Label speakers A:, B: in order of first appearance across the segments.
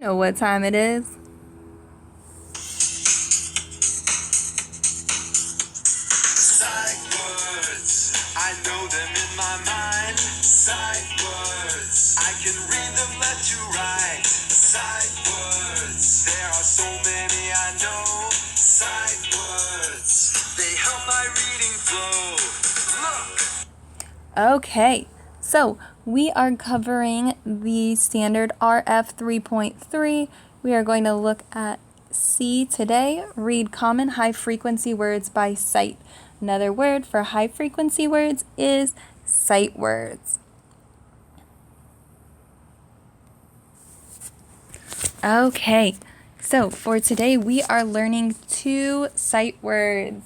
A: Know what time it is?
B: Sight words, I know them in my mind. Sight words, I can read them left to right. Sight words, there are so many I know. Sight words, they help my reading flow. Look!
A: Okay, so we are covering the standard RF 3.3. We are going to look at C today. Read common high frequency words by sight. Another word for high frequency words is sight words. Okay, so for today we are learning 2 sight words.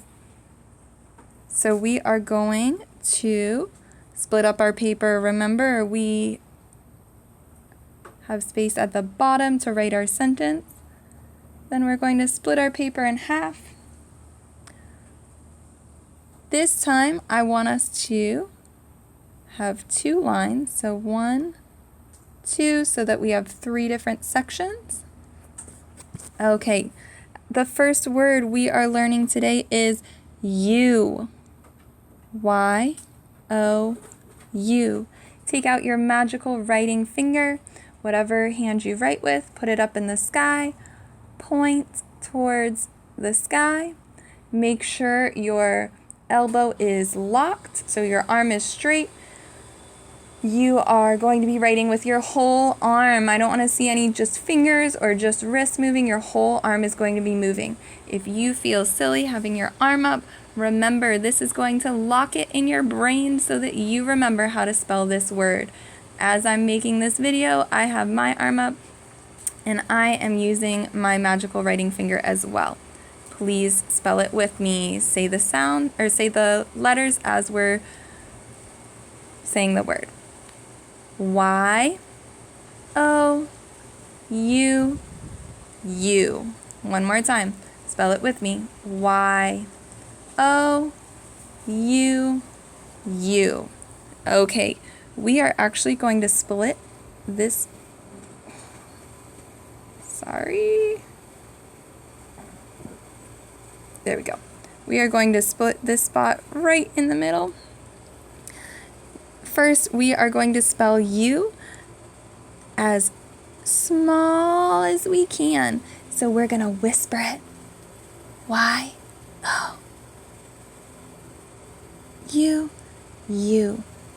A: So we are going to split up our paper. Remember, we have space at the bottom to write our sentence. Then we're going to split our paper in half. This time, I want us to have 2 lines. So 1, 2, so that we have 3 different sections. Okay, the first word we are learning today is you. Y-O-U. Take out your magical writing finger, whatever hand you write with, put it up in the sky, point towards the sky. Make sure your elbow is locked, so your arm is straight. You are going to be writing with your whole arm. I don't want to see any just fingers or just wrists moving. Your whole arm is going to be moving. If you feel silly having your arm up, remember this is going to lock it in your brain so that you remember how to spell this word. As I'm making this video, I have my arm up and I am using my magical writing finger as well. Please spell it with me. Say the sound or say the letters as we're saying the word. Y-O-U-U. One more time. Spell it with me. Y-O-U-U. Okay, we are actually going to split this. Sorry. There we go. We are going to split this spot right in the middle. First, we are going to spell you as small as we can. So we're going to whisper it. Y-O-U.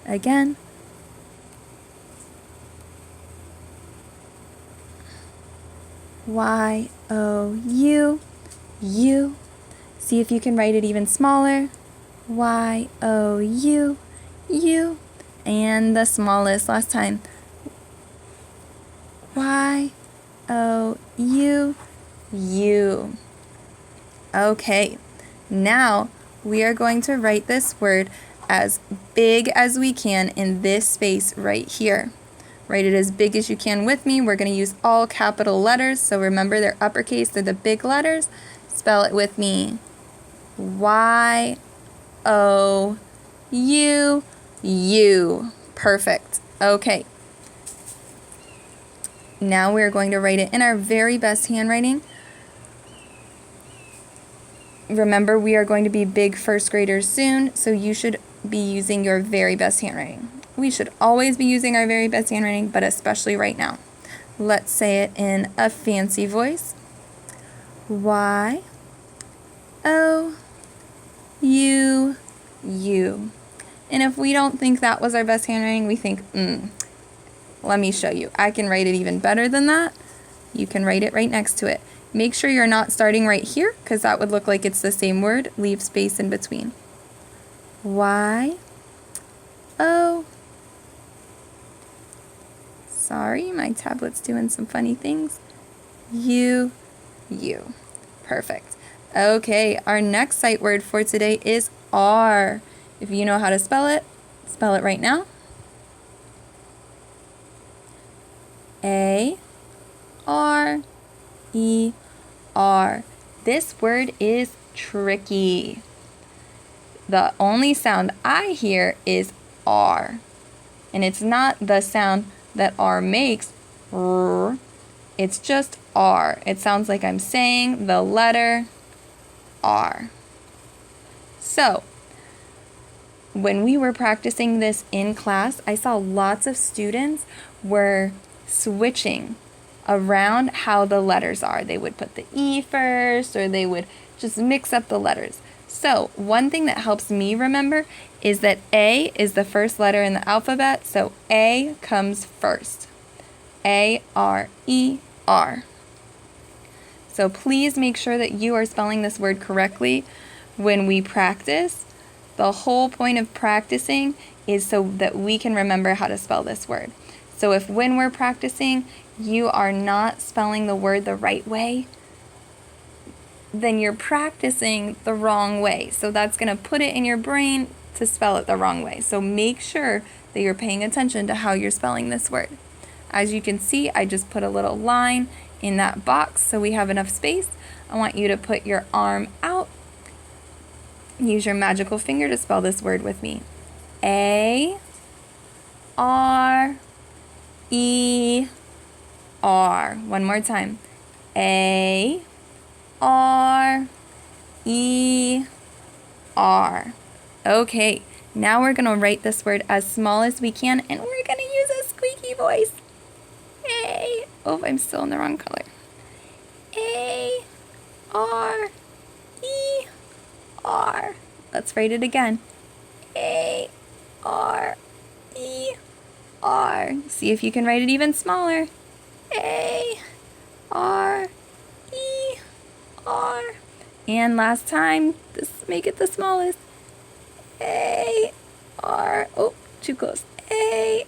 A: Again. Y-O-U-U. See if you can write it even smaller. Y-O-U-U. And the smallest last time. Y-O-U-U. Okay, now we are going to write this word as big as we can in this space right here. Write it as big as you can with me. We're going to use all capital letters, so remember they're uppercase, they're the big letters. Spell it with me. Y-O-U-U. Perfect. Okay. Now we're going to write it in our very best handwriting. Remember, we are going to be big first graders soon, so you should be using your very best handwriting. We should always be using our very best handwriting, but especially right now. Let's say it in a fancy voice. Y-O-U-U. And if we don't think that was our best handwriting, we think, let me show you. I can write it even better than that. You can write it right next to it. Make sure you're not starting right here, because that would look like it's the same word. Leave space in between. Y-O. Sorry, my tablet's doing some funny things. U-U. Perfect. Okay, our next sight word for today is R. If you know how to spell it right now. A-R-E-R. This word is tricky. The only sound I hear is R. And it's not the sound that R makes, R. It's just R. It sounds like I'm saying the letter R. So, when we were practicing this in class, I saw lots of students were switching around how the letters are. They would put the E first, or they would just mix up the letters. So, one thing that helps me remember is that A is the first letter in the alphabet, so A comes first. A-R-E-R. So please make sure that you are spelling this word correctly when we practice. The whole point of practicing is so that we can remember how to spell this word. So if when we're practicing, you are not spelling the word the right way, then you're practicing the wrong way. So that's going to put it in your brain to spell it the wrong way. So make sure that you're paying attention to how you're spelling this word. As you can see, I just put a little line in that box so we have enough space. I want you to put your arm out. Use your magical finger to spell this word with me. A-R-E-R. One more time. A-R-E-R. Okay, now we're going to write this word as small as we can, and we're going to use a squeaky voice. A. Oh, I'm still in the wrong color. A-R-E-R. Let's write it again. A-R-E-R. See if you can write it even smaller. A-R-E-R. And last time, make it the smallest. A-R. Oh, too close. A-R-E-R.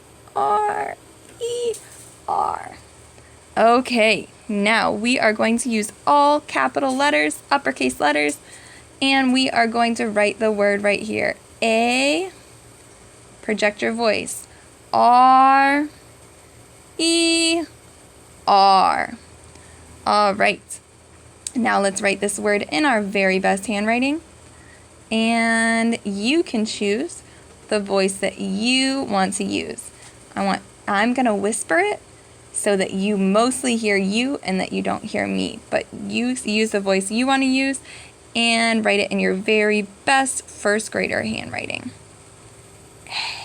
A: Okay, now we are going to use all capital letters, uppercase letters, and we are going to write the word right here. A, project your voice. R, E, R. All right, now let's write this word in our very best handwriting, and you can choose the voice that you want to use. I'm going to whisper it so that you mostly hear you and that you don't hear me. But you use the voice you want to use and write it in your very best first grader handwriting. A-R-E-R.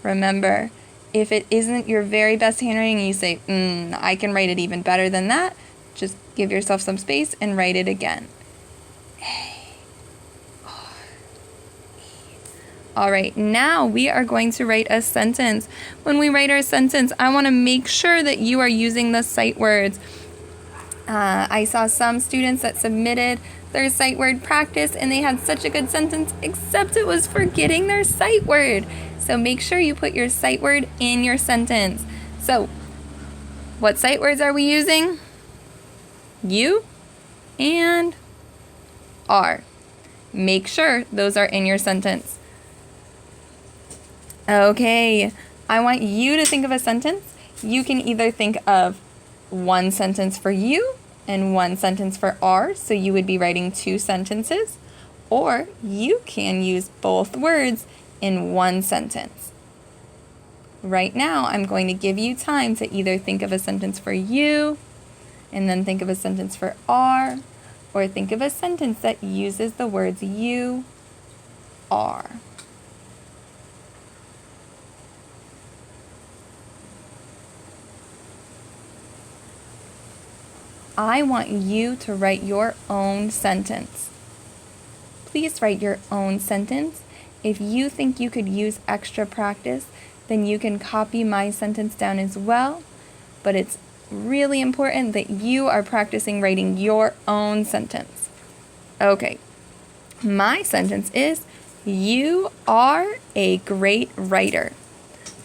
A: Remember, if it isn't your very best handwriting and you say, I can write it even better than that, just give yourself some space and write it again. All right, now we are going to write a sentence. When we write our sentence, I want to make sure that you are using the sight words. I saw some students that submitted their sight word practice and they had such a good sentence, except it was forgetting their sight word. So make sure you put your sight word in your sentence. So what sight words are we using? You and are. Make sure those are in your sentence. Okay, I want you to think of a sentence. You can either think of one sentence for you and one sentence for are, so you would be writing two sentences, or you can use both words in one sentence. Right now, I'm going to give you time to either think of a sentence for you and then think of a sentence for are, or think of a sentence that uses the words you, are. I want you to write your own sentence. Please write your own sentence. If you think you could use extra practice, then you can copy my sentence down as well. But it's really important that you are practicing writing your own sentence. Okay, my sentence is, you are a great writer.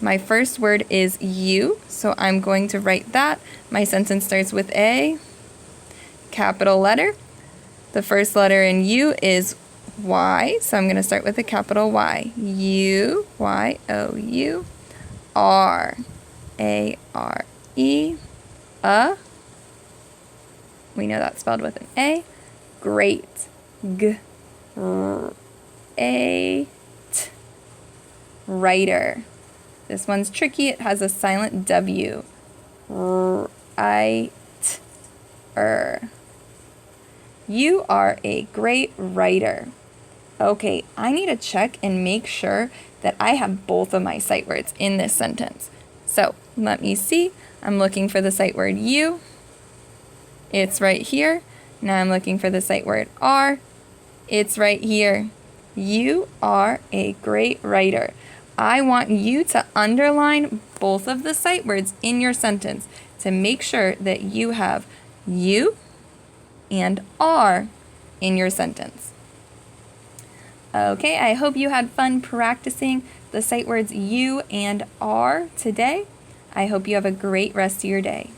A: My first word is you, so I'm going to write that. My sentence starts with a capital letter. The first letter in you is Y, so I'm going to start with a capital Y. U, Y-O-U, R, A-R-E, we know that's spelled with an A. Great, G-R-A-T, writer. This one's tricky. It has a silent W. Writer. You are a great writer. Okay, I need to check and make sure that I have both of my sight words in this sentence. So let me see. I'm looking for the sight word you. It's right here. Now I'm looking for the sight word are. It's right here. You are a great writer. I want you to underline both of the sight words in your sentence to make sure that you have you and are in your sentence. Okay, I hope you had fun practicing the sight words you and are today. I hope you have a great rest of your day.